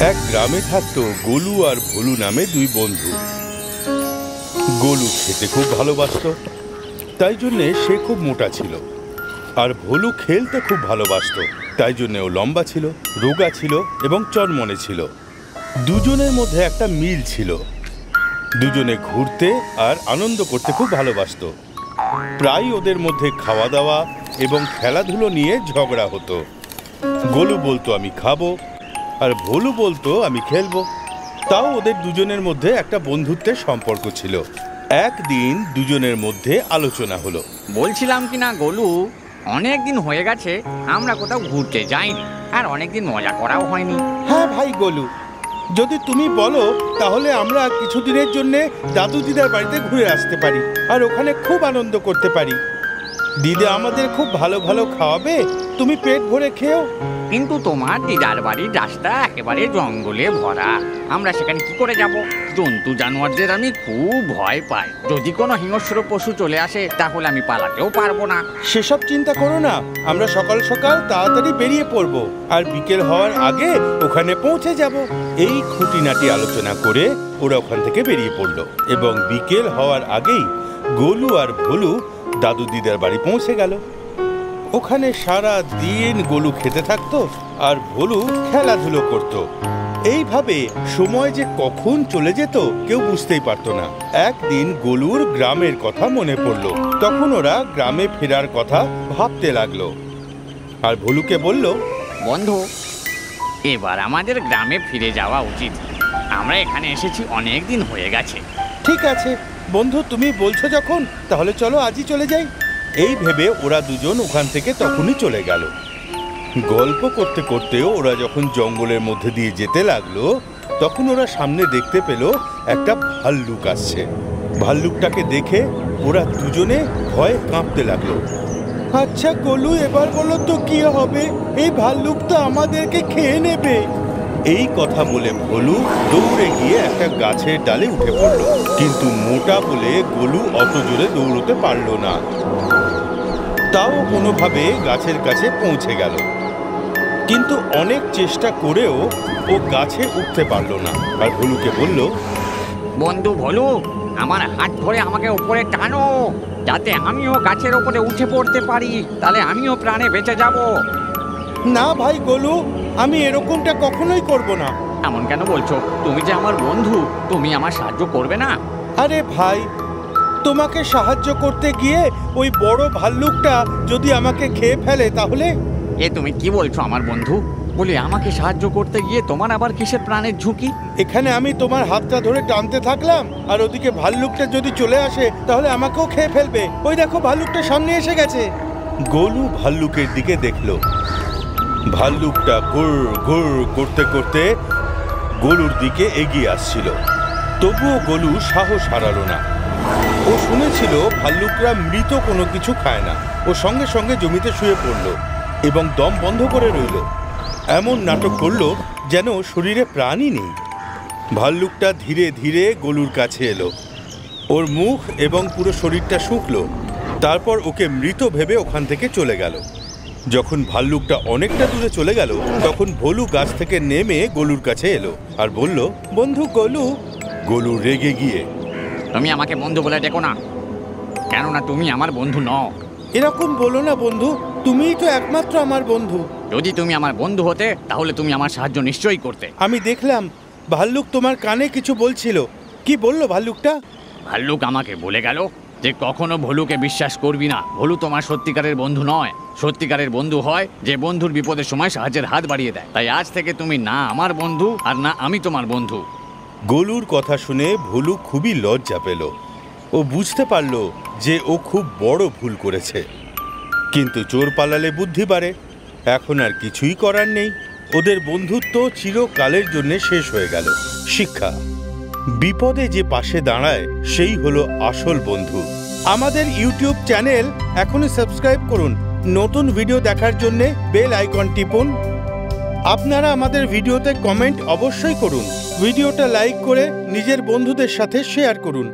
এক গ্রামে থাকতো গোলু আর ভোলু নামে দুই বন্ধু। গোলু খেতে খুব ভালোবাসতো, তাই জন্যে সে খুব মোটা ছিল। আর ভোলু খেলতে খুব ভালোবাসতো, তাই জন্যে ও লম্বা ছিল, রোগা ছিল এবং চনমনে ছিল। দুজনের মধ্যে একটা মিল ছিল। দুজনে ঘুরতে আর আনন্দ করতে খুব ভালোবাসতো। প্রায় ওদের মধ্যে খাওয়া দাওয়া এবং খেলাধুলো নিয়ে ঝগড়া হতো। গোলু বলতো আমি খাবো, আর ভোলু বলতো আমি খেলবো। তাও ওদের দুজনের মধ্যে একটা বন্ধুত্বের সম্পর্ক ছিল। একদিন দুজনের মধ্যে আলোচনা হলো। বলছিলাম কি না গোলু, অনেক দিন হয়ে গেছে আমরা কোথাও ঘুরতে যাইনি, আর অনেকদিন মজা করাও হয়নি। হ্যাঁ ভাই গোলু, যদি তুমি বলো তাহলে আমরা কিছুদিনের জন্য দাদু দিদার বাড়িতে ঘুরে আসতে পারি, আর ওখানে খুব আনন্দ করতে পারি। দিদা আমাদের খুব ভালো ভালো খাওয়াবে, তুমি পেট ভরে খেও। কিন্তু তোমার দিদার বাড়ির রাস্তা একেবারে জঙ্গলে ভরা, আমরা সেখানে কি করে যাব? জন্তু জানোয়ারদের আমি খুব ভয় পাই। যদি কোনো হিংস্র পশু চলে আসে তাহলে আমি পালাতেও পারবো না। সেসব চিন্তা করো না, আমরা সকাল সকাল তাড়াতাড়ি বেরিয়ে পড়ব, আর বিকেল হওয়ার আগে ওখানে পৌঁছে যাব। এই খুঁটিনাটি আলোচনা করে ওরা ওখান থেকে বেরিয়ে পড়লো, এবং বিকেল হওয়ার আগেই গোলু আর ভোলু দাদু দিদার বাড়ি পৌঁছে গেল। ওখানে সারা দিন গোলু খেতে থাকতো আর ভোলু খেলাধুলো করত। এইভাবে সময় যে কখন চলে যেত কেউ বুঝতেই পারতো না। একদিন গোলুর গ্রামের কথা মনে পড়লো। তখন ওরা গ্রামে ফেরার কথা ভাবতে লাগলো, আর ভোলুকে বলল, বন্ধু, এবার আমাদের গ্রামে ফিরে যাওয়া উচিত। আমরা এখানে এসেছি অনেক দিন হয়ে গেছে। ঠিক আছে বন্ধু, তুমি বলছো যখন, তাহলে চলো আজই চলে যাই। এই ভেবে ওরা দুজন ওখান থেকে তখনই চলে গেল। গল্প করতে করতেও ওরা যখন জঙ্গলের মধ্যে দিয়ে যেতে লাগলো, তখন ওরা সামনে দেখতে পেল একটা ভাল্লুক আসছে। ভাল্লুকটাকে দেখে ওরা দুজনে ভয়ে কাঁপতে লাগলো। আচ্ছা গোলু, এবার বলো তো কি হবে? এই ভাল্লুক তো আমাদেরকে খেয়ে নেবে। এই কথা বলে ভোলু দৌড়ে গিয়ে একটা গাছের ডালে উঠে পড়ল, কিন্তু মোটা বলে গোলু অত জোরে দৌড়তে পারল না। তাও কোনোভাবে গাছের কাছে পৌঁছে গেল, কিন্তু অনেক চেষ্টা করেও ও গাছে উঠতে পারল না। আর ভোলুকে বলল, বন্ধু ভোলু, আমার হাত ধরে আমাকে উপরে টানো, যাতে আমিও গাছের উপরে উঠে পড়তে পারি, তাহলে আমিও প্রাণে বেঁচে যাব। না ভাই গোলু, আমি এরকমটা কখনোই করব না। এমন কেন বলছো? তুমি যে আমার বন্ধু, তুমি আমার সাহায্য করবে না? আরে ভাই, তোমাকে সাহায্য করতে গিয়ে ওই বড় ভাল্লুকটা যদি আমাকে খেয়ে ফেলে তাহলে? এ তুমি কি বলছো আমার বন্ধু? বলি আমাকে সাহায্য করতে গিয়ে তোমার আবার কিসের প্রাণের ঝুঁকি? এখানে আমি তোমার হাতটা ধরে টানতে থাকলাম, আর ওদিকে ভাল্লুকটা যদি চলে আসে তাহলে আমাকেও খেয়ে ফেলবে। ওই দেখো, ভাল্লুকটা সামনে এসে গেছে। গোলু ভাল্লুকের দিকে দেখলো। ভাল্লুকটা ঘুর ঘুর করতে করতে গোলুর দিকে এগিয়ে আসছিল। তবুও গোলু সাহস হারালো না। ও শুনেছিল ভাল্লুকরা মৃত কোনো কিছু খায় না। ও সঙ্গে সঙ্গে জমিতে শুয়ে পড়ল এবং দম বন্ধ করে রইল। এমন নাটক করলো যেন শরীরে প্রাণই নেই। ভাল্লুকটা ধীরে ধীরে গোলুর কাছে এলো। ওর মুখ এবং পুরো শরীরটা শুকলো। তারপর ওকে মৃত ভেবে ওখান থেকে চলে গেল। যখন ভাল্লুকটা অনেকটা দূরে চলে গেল, তখন ভোলু গাছ থেকে নেমে গোলুর কাছে এলো আর বলল, বন্ধু গোলু। গোলু রেগে গিয়ে, তুমি আমাকে বন্ধু বলে ডেকো না, কেননা তুমি আমার বন্ধু নও। এরকম বলো না বন্ধু, তুমিই তো একমাত্র আমার বন্ধু। যদি তুমি আমার বন্ধু হতে তাহলে তুমি আমার সাহায্য নিশ্চয়ই করতে। আমি দেখলাম ভাল্লুক তোমার কানে কিছু বলছিল। কি বললো ভাল্লুকটা? ভাল্লুক আমাকে বলে গেল যে কখনো ভোলুকে বিশ্বাস করবি না। ভোলু তোমার সত্যিকারের বন্ধু নয়। সত্যিকারের বন্ধু হয় যে বন্ধুর বিপদের সময় সাহায্যের হাত বাড়িয়ে দেয়। তাই আজ থেকে তুমি না আমার বন্ধু আর না আমি তোমার বন্ধু। গোলুর কথা শুনে ভোলু খুবই লজ্জা পেল। ও বুঝতে পারল যে ও খুব বড় ভুল করেছে। কিন্তু চোর পালালে বুদ্ধি বাড়ে। এখন আর কিছুই করার নেই। ওদের বন্ধুত্ব চিরকালের জন্য শেষ হয়ে গেল। শিক্ষা: বিপদে যে পাশে দাঁড়ায় সেই হলো আসল বন্ধু। আমাদের ইউটিউব চ্যানেল এখনই সাবস্ক্রাইব করুন। নতুন ভিডিও দেখার জন্য বেল আইকন টিপুন। আপনারা আমাদের ভিডিওতে কমেন্ট অবশ্যই করুন। ভিডিওটা লাইক করে নিজের বন্ধুদের সাথে শেয়ার করুন।